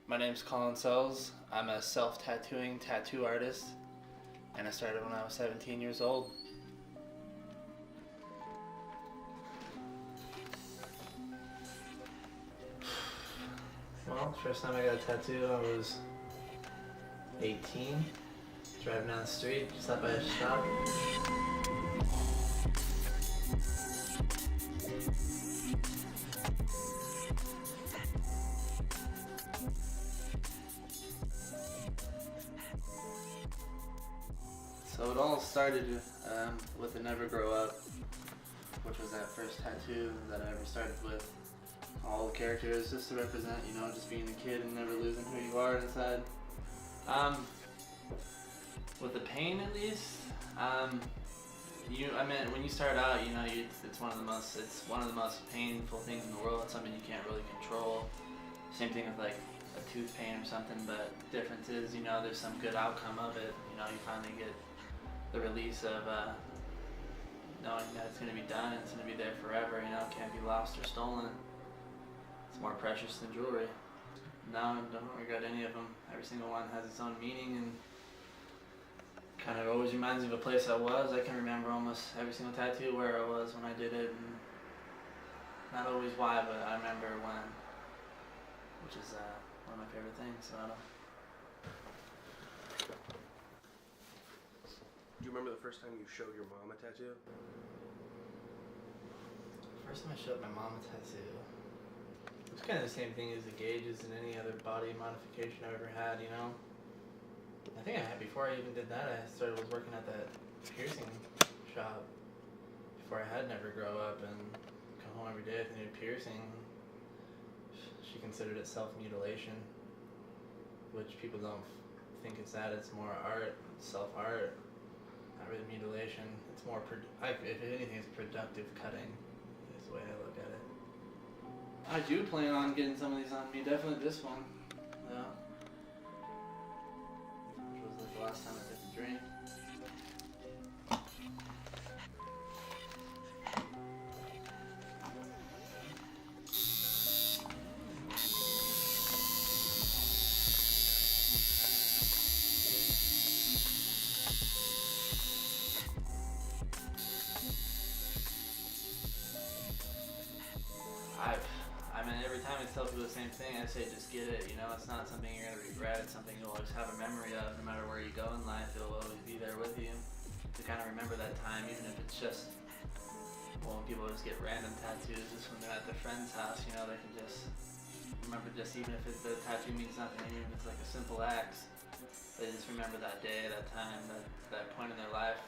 My name's Collin Sells. I'm a self-tattooing tattoo artist, and I started when I was 17 years old. Well, first time I got a tattoo, I was 18, driving down the street, stopped by a shop. So it all started with the Never Grow Up, which was that first tattoo that I ever started with. All the characters just to represent, just being a kid and never losing who you are inside. With the pain at least, when you start out, it's one of the most painful things in the world. It's something you can't really control. Same thing with like a tooth pain or something, but difference is, there's some good outcome of it. You finally get the release of knowing that it's going to be done and it's going to be there forever. It can't be lost or stolen. It's more precious than jewelry. No, I don't regret any of them. Every single one has its own meaning and kind of always reminds me of a place I was. I can remember almost every single tattoo where I was when I did it, and not always why, but I remember when, which is one of my favorite things. So Do you remember the first time you showed your mom a tattoo? First time I showed my mom a tattoo, it was kind of the same thing as the gauges and any other body modification I've ever had, I think before I even did that, I was working at that piercing shop before I had Never Grow Up, and come home every day with a new piercing. She considered it self-mutilation, which people don't think it's that. It's more art, self-art, not really mutilation. It's more, if anything, it's productive cutting is the way I look at it. I do plan on getting some of these on me, definitely this one. Yeah. Which was like the last time I took a drink. Every time I tell people the same thing, I say just get it. It's not something you're going to regret. It's something you'll always have a memory of. No matter where you go in life, it'll always be there with you to kind of remember that time, even if it's just, when people just get random tattoos, just when they're at their friend's house, they can just remember, just even if the tattoo means nothing, even if it's like a simple act, they just remember that day, that time, that point in their life.